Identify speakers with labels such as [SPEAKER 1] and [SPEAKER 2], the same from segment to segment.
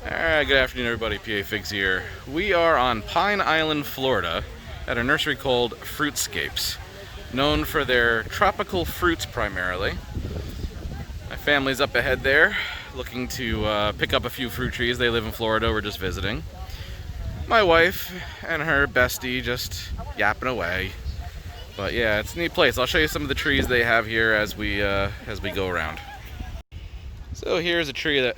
[SPEAKER 1] Alright, good afternoon everybody, PA Figs here. We are on Pine Island, Florida at a nursery called Fruitscapes, known for their tropical fruits primarily. My family's up ahead there, looking to pick up a few fruit trees. They live in Florida, we're just visiting. My wife and her bestie just yapping away. But yeah, it's a neat place. I'll show you some of the trees they have here as we go around. So here's a tree that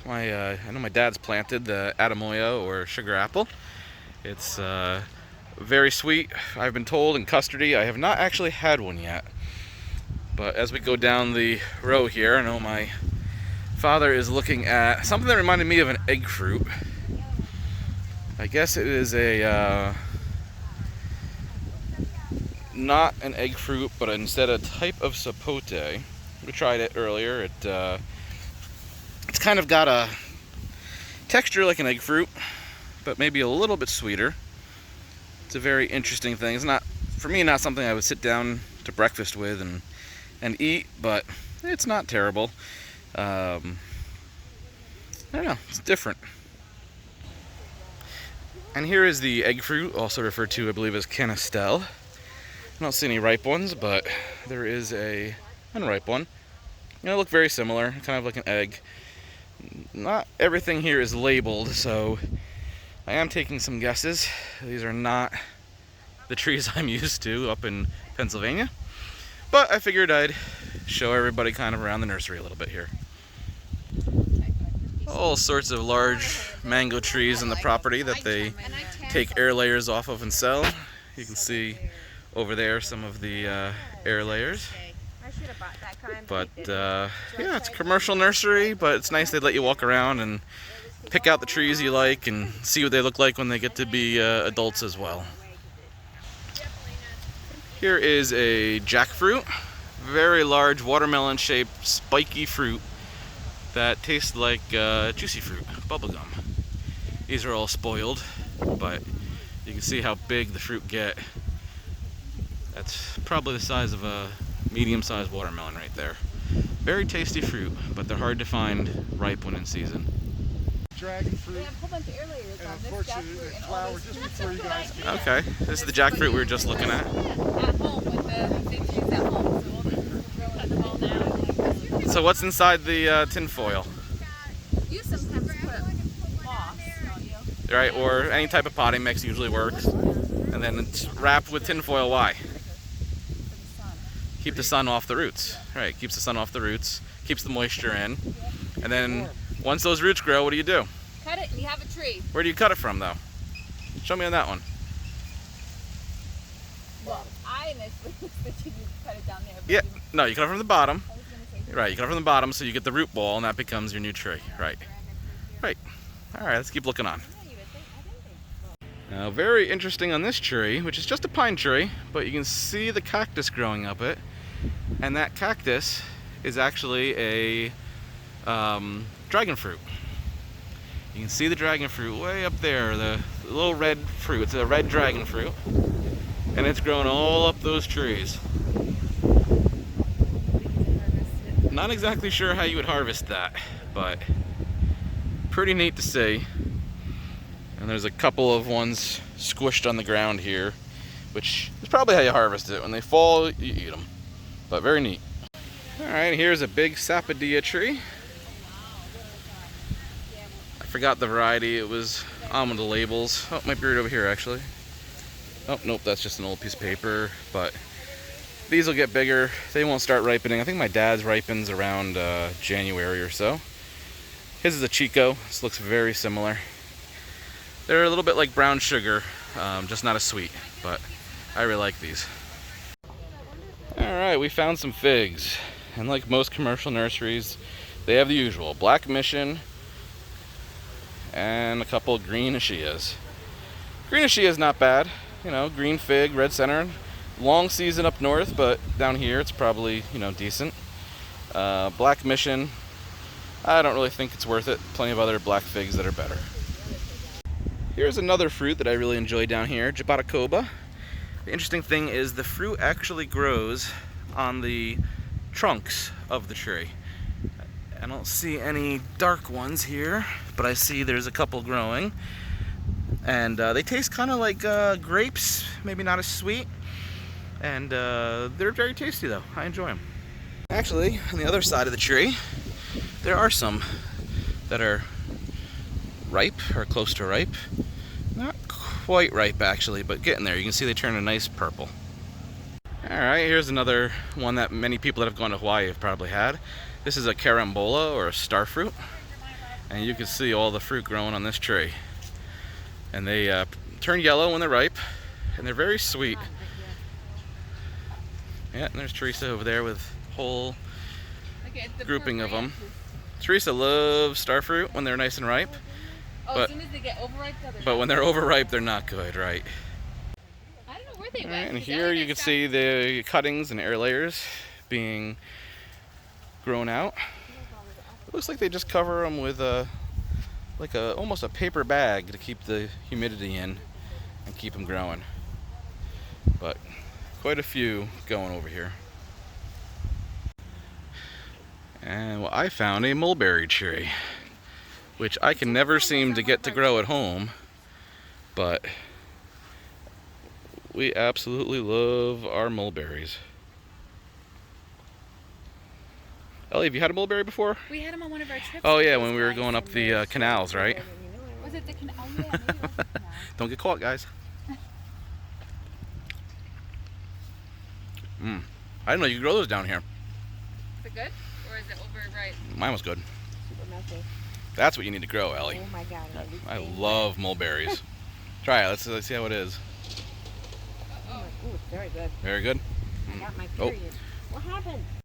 [SPEAKER 1] I know my dad's planted, the Adamoya or sugar apple. It's very sweet, I've been told, and custardy. I have not actually had one yet. But as we go down the row here, I know my father is looking at something that reminded me of an egg fruit. I guess it is a not an egg fruit, but instead a type of sapote. We tried it earlier. It's kind of got a texture like an egg fruit, but maybe a little bit sweeter. It's a very interesting thing. It's not, for me, not something I would sit down to breakfast with and eat, but it's not terrible. I don't know, it's different. And here is the egg fruit, also referred to, I believe, as canistel. I don't see any ripe ones, but there is a unripe one. They look very similar, kind of like an egg. Not everything here is labeled, so I am taking some guesses. These are not the trees I'm used to up in Pennsylvania, but I figured I'd show everybody kind of around the nursery a little bit here. All sorts of large mango trees on the property that they take air layers off of and sell. You can see over there some of the air layers. But yeah, it's a commercial nursery, but it's nice they let you walk around and pick out the trees you like and see what they look like when they get to be adults as well. Here is a jackfruit, very large watermelon shaped spiky fruit that tastes like juicy fruit, bubblegum. These are all spoiled, but you can see how big the fruit get. That's probably the size of a medium-sized watermelon right there. Very tasty fruit, but they're hard to find ripe when in season.
[SPEAKER 2] Dragonfruit. We have a whole bunch of air layers on this Jackfruit and flower just before you guys came.
[SPEAKER 1] Okay, this is the jackfruit we were just looking at.
[SPEAKER 2] At home with the big trees at home, so we'll cut them all down.
[SPEAKER 1] So what's inside the tin foil?
[SPEAKER 2] You sometimes put moss, don't you?
[SPEAKER 1] Right, or any type of potting mix usually works. And then it's wrapped with tin foil. Why? Keep the sun off the roots. Right, keeps the sun off the roots, keeps the moisture in. And then once those roots grow, what do you do?
[SPEAKER 2] Cut it and you have a tree.
[SPEAKER 1] Where do you cut it from though? Show me on that one.
[SPEAKER 2] Well, I initially was thinking you cut it down there.
[SPEAKER 1] Yeah, no, you cut it from the bottom.
[SPEAKER 2] I was gonna say
[SPEAKER 1] Right, you cut it from the bottom so you get the root ball and that becomes your new tree. Right. Right. Alright, let's keep looking on. Now, very interesting on this tree, which is just a pine tree, but you can see the cactus growing up it. And that cactus is actually a dragonfruit. You can see the dragonfruit way up there, the little red fruit. It's a red dragonfruit, and it's growing all up those trees. Not exactly sure how you would harvest that, but pretty neat to see. And there's a couple of ones squished on the ground here, which is probably how you harvest it. When they fall, you eat them. But very neat. Alright, here's a big sapote tree. I forgot the variety. It was on one of the labels. Oh, it might be right over here actually. Oh, nope, that's just an old piece of paper. But these will get bigger. They won't start ripening. I think my dad's ripens around January or so. His is a Chico. This looks very similar. They're a little bit like brown sugar, just not as sweet, but I really like these. Alright, we found some figs, and like most commercial nurseries, they have the usual black mission and a couple green achias. Green achia is not bad, you know, green fig, red center. Long season up north, but down here it's probably, you know, decent. Black mission, I don't really think it's worth it. Plenty of other black figs that are better. Here's another fruit that I really enjoy down here, Jabatacoba. The interesting thing is the fruit actually grows on the trunks of the tree. I don't see any dark ones here, but I see there's a couple growing. And they taste kind of like grapes, maybe not as sweet. And they're very tasty though. I enjoy them. Actually, on the other side of the tree, there are some that are ripe or close to ripe. Not quite ripe actually, but getting there. You can see they turn a nice purple. Alright, here's another one that many people that have gone to Hawaii have probably had. This is a carambola or a starfruit. And you can see all the fruit growing on this tree. And they turn yellow when they're ripe, and they're very sweet. Yeah, and there's Teresa over there with a whole grouping of them. Teresa loves starfruit when they're nice and ripe.
[SPEAKER 2] Oh,
[SPEAKER 1] but,
[SPEAKER 2] as soon as they get overripe,
[SPEAKER 1] but when they're overripe, they're not good, right?
[SPEAKER 2] I don't know where they went.
[SPEAKER 1] Right, and here you can see the cuttings and air layers being grown out. It looks like they just cover them with almost a paper bag to keep the humidity in and keep them growing. But quite a few going over here. And well, I found a mulberry tree, which I can never seem to get to grow at home, but we absolutely love our mulberries. Ellie, have you had a mulberry before?
[SPEAKER 2] We had them on one of our trips.
[SPEAKER 1] Oh yeah, when we were going up the canals, right?
[SPEAKER 2] Was it the canal? Oh, yeah, maybe it was the canal.
[SPEAKER 1] Don't get caught, guys. I didn't know you could grow those down here.
[SPEAKER 2] Is it good? Or is it overripe?
[SPEAKER 1] Mine was good.
[SPEAKER 2] Super messy.
[SPEAKER 1] That's what you need to grow, Ellie.
[SPEAKER 2] Oh my god.
[SPEAKER 1] I love mulberries. Try it. Let's see how it is.
[SPEAKER 2] Oh, it's very good.
[SPEAKER 1] Very good?
[SPEAKER 2] I got my
[SPEAKER 1] Oh.
[SPEAKER 2] period. What happened?